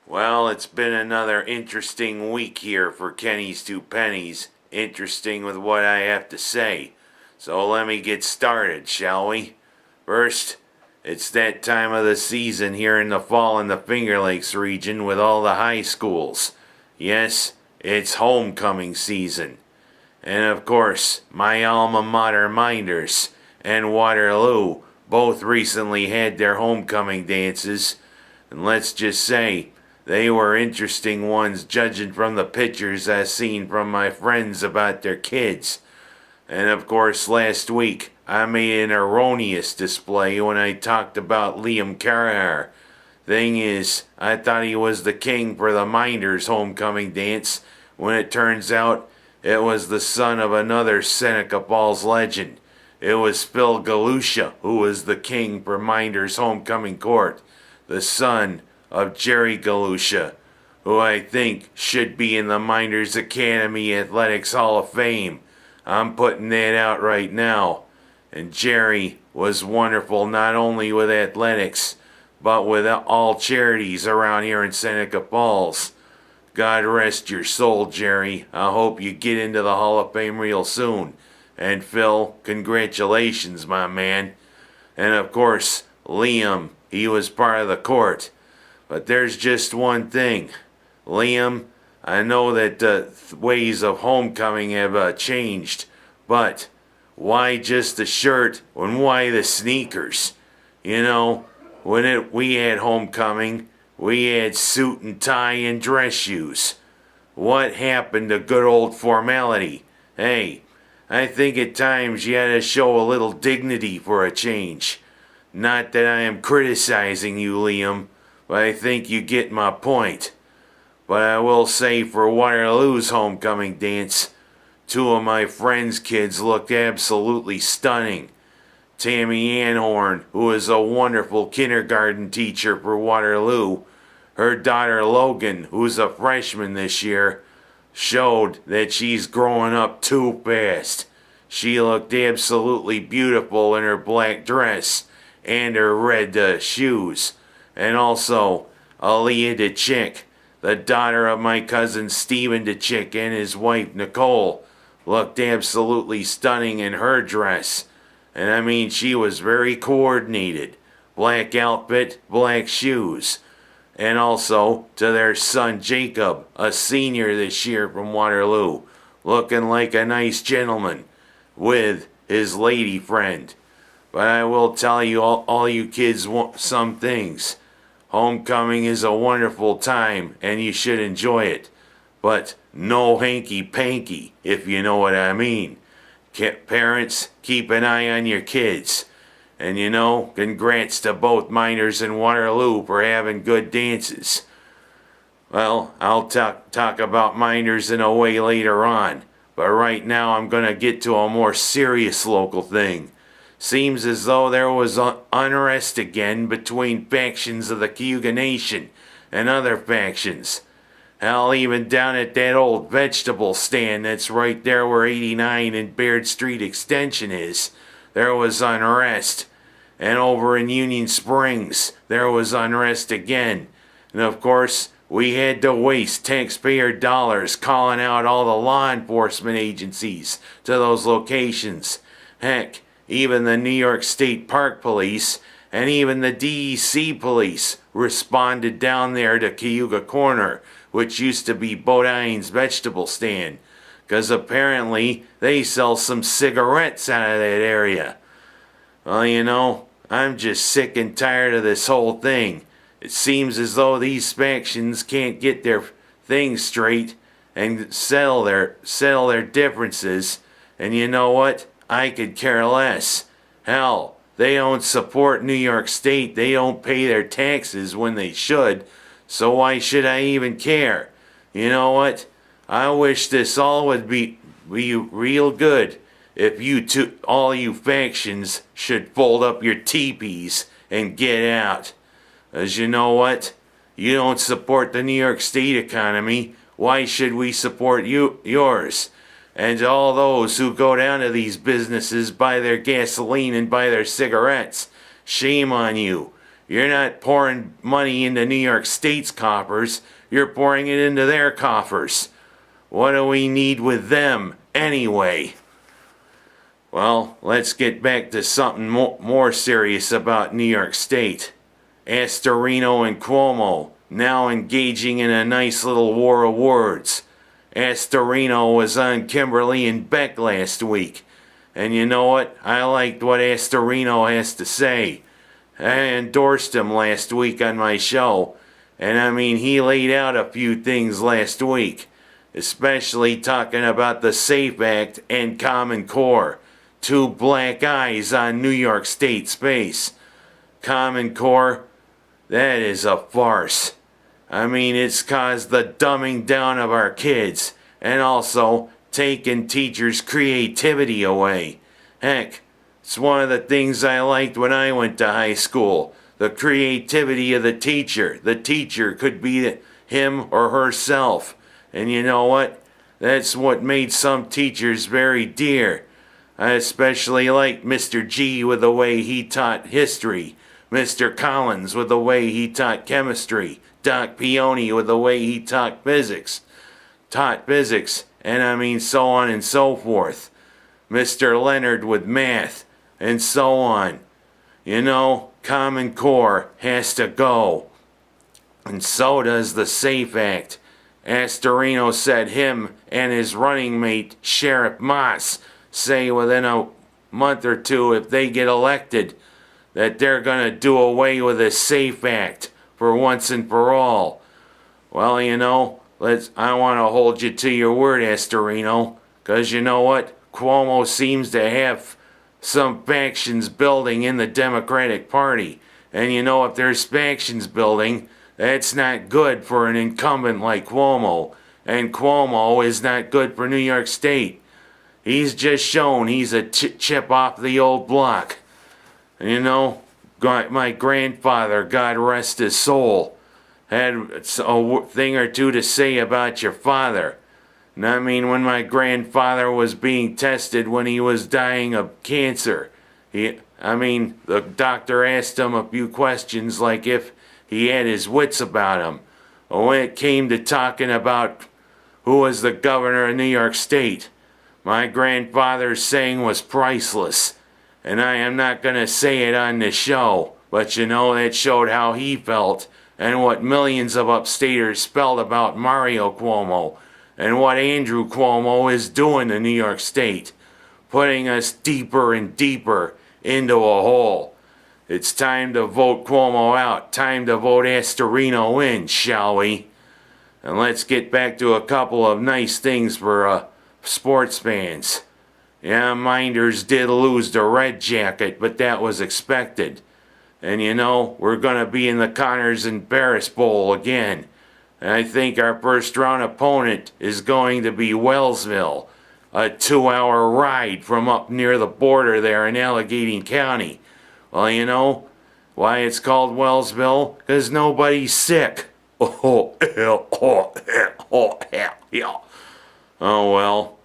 Well, it's been another interesting week here for Kenny's Two Pennies. Interesting with what I have to say. So let me get started, shall we? First, it's that time of the season here in the fall in the Finger Lakes region with all the high schools. Yes, it's homecoming season. And of course, my alma mater Mynderse and Waterloo both recently had their homecoming dances. And let's just say, they were interesting ones judging from the pictures I've seen from my friends about their kids. And of course last week I made an erroneous display when I talked about Liam Carragher. Thing is, I thought he was the king for the Mynderse homecoming dance when it turns out it was the son of another Seneca Falls legend. It was Phil Galusha who was the king for Mynderse homecoming court, the son of Jerry Galusha, who I think should be in the Mynderse Academy Athletics Hall of Fame. I'm putting that out right now. And Jerry was wonderful not only with athletics, but with all charities around here in Seneca Falls. God rest your soul, Jerry. I hope you get into the Hall of Fame real soon. And Phil, congratulations, my man. And of course, Liam, he was part of the court. But there's just one thing. Liam, I know that the ways of homecoming have changed, but why just the shirt and why the sneakers? You know, when we had homecoming, we had suit and tie and dress shoes. What happened to good old formality? Hey, I think at times you had to show a little dignity for a change. Not that I am criticizing you, Liam, but I think you get my point. But I will say for Waterloo's homecoming dance, two of my friends' kids looked absolutely stunning. Tammy Anhorn, who is a wonderful kindergarten teacher for Waterloo, her daughter Logan, who's a freshman this year, showed that she's growing up too fast. She looked absolutely beautiful in her black dress and her red shoes. And also, Aaliyah DeChick, the daughter of my cousin Stephen DeChick and his wife Nicole, looked absolutely stunning in her dress. And I mean, she was very coordinated. Black outfit, black shoes. And also, to their son Jacob, a senior this year from Waterloo, looking like a nice gentleman, with his lady friend. But I will tell you, all you kids want some things. Homecoming is a wonderful time, and you should enjoy it. But no hanky-panky, if you know what I mean. Parents, keep an eye on your kids. And you know, congrats to both Mynderse and Waterloo for having good dances. Well, I'll talk about Mynderse in a way later on. But right now I'm going to get to a more serious local thing. Seems as though there was unrest again between factions of the Cayuga Nation and other factions. Hell, even down at that old vegetable stand that's right there where 89 and Baird Street Extension is, there was unrest. And over in Union Springs, there was unrest again. And of course, we had to waste taxpayer dollars calling out all the law enforcement agencies to those locations. Heck, even the New York State Park Police and even the DEC police responded down there to Cayuga Corner, which used to be Bodine's vegetable stand, 'cause apparently they sell some cigarettes out of that area. Well, you know, I'm just sick and tired of this whole thing. It seems as though these factions can't get their things straight and settle their differences, and you know what? I could care less. Hell, they don't support New York State. They don't pay their taxes when they should. So why should I even care? You know what? I wish this all would be real good if all you factions should fold up your teepees and get out. As you know what? You don't support the New York State economy. Why should we support yours? And to all those who go down to these businesses, buy their gasoline and buy their cigarettes, shame on you. You're not pouring money into New York State's coffers, you're pouring it into their coffers. What do we need with them anyway? Well, let's get back to something more serious about New York State. Astorino and Cuomo now engaging in a nice little war of words. Astorino was on Kimberly and Beck last week. And you know what? I liked what Astorino has to say. I endorsed him last week on my show. And I mean, he laid out a few things last week. Especially talking about the SAFE Act and Common Core. Two black eyes on New York State space. Common Core, that is a farce. I mean, it's caused the dumbing down of our kids and also taking teachers' creativity away. Heck, it's one of the things I liked when I went to high school. The creativity of the teacher. The teacher could be him or herself. And you know what? That's what made some teachers very dear. I especially liked Mr. G with the way he taught history, Mr. Collins with the way he taught chemistry, Doc Peony with the way he taught physics, and I mean so on and so forth. Mr. Leonard with math, and so on. You know, Common Core has to go. And so does the SAFE Act. Astorino said him and his running mate, Sheriff Moss, say within a month or two, if they get elected, that they're going to do away with the SAFE Act for once and for all. Well, you know, I want to hold you to your word, Astorino, because you know what? Cuomo seems to have some factions building in the Democratic Party. And you know, if there's factions building, that's not good for an incumbent like Cuomo. And Cuomo is not good for New York State. He's just shown he's a chip off the old block. And you know, my grandfather, God rest his soul, had a thing or two to say about your father. And I mean, when my grandfather was being tested when he was dying of cancer, the doctor asked him a few questions like if he had his wits about him. But when it came to talking about who was the governor of New York State, my grandfather's saying was priceless. And I am not going to say it on the show, but you know, that showed how he felt and what millions of upstaters felt about Mario Cuomo and what Andrew Cuomo is doing to New York State, putting us deeper and deeper into a hole. It's time to vote Cuomo out, time to vote Astorino in, shall we? And let's get back to a couple of nice things for sports fans. Yeah, Mynderse did lose the red jacket, but that was expected. And you know, we're going to be in the Connors and Barris Bowl again. And I think our first round opponent is going to be Wellsville, a 2-hour ride from up near the border there in Allegheny County. Well, you know why it's called Wellsville? Because nobody's sick. Oh well,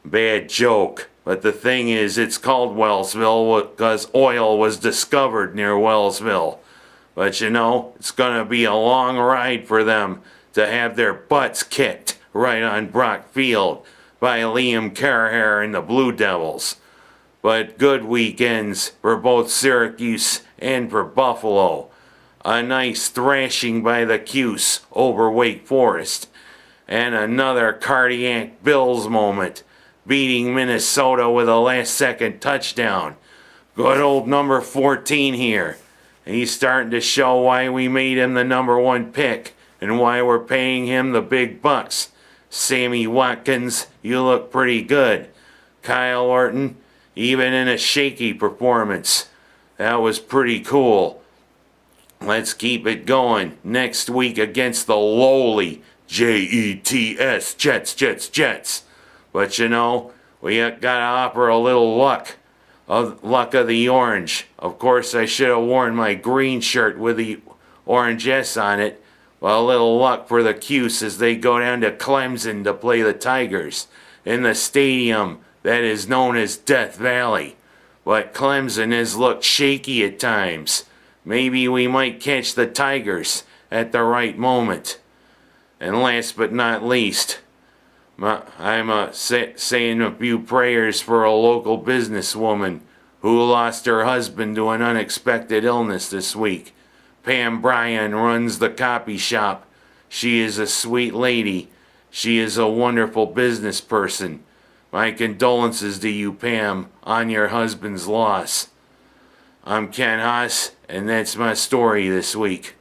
bad joke. But the thing is, it's called Wellsville because oil was discovered near Wellsville. But you know, it's going to be a long ride for them to have their butts kicked right on Brock Field by Liam Carhair and the Blue Devils. But good weekends for both Syracuse and for Buffalo. A nice thrashing by the Cuse over Wake Forest. And another cardiac Bills moment, beating Minnesota with a last-second touchdown. Good old number 14 here. He's starting to show why we made him the number 1 pick and why we're paying him the big bucks. Sammy Watkins, you look pretty good. Kyle Orton, even in a shaky performance, that was pretty cool. Let's keep it going next week against the lowly Jets, Jets. But you know, we gotta offer a little luck of the orange. Of course, I should have worn my green shirt with the orange S on it. Well, a little luck for the Cuse as they go down to Clemson to play the Tigers in the stadium that is known as Death Valley. But Clemson has looked shaky at times. Maybe we might catch the tigers at the right moment. And last but not least, I'm saying a few prayers for a local businesswoman who lost her husband to an unexpected illness this week. Pam Bryan runs the copy shop. She is a sweet lady. She is a wonderful business person. My condolences to you, Pam, on your husband's loss. I'm Ken Haas, and that's my story this week.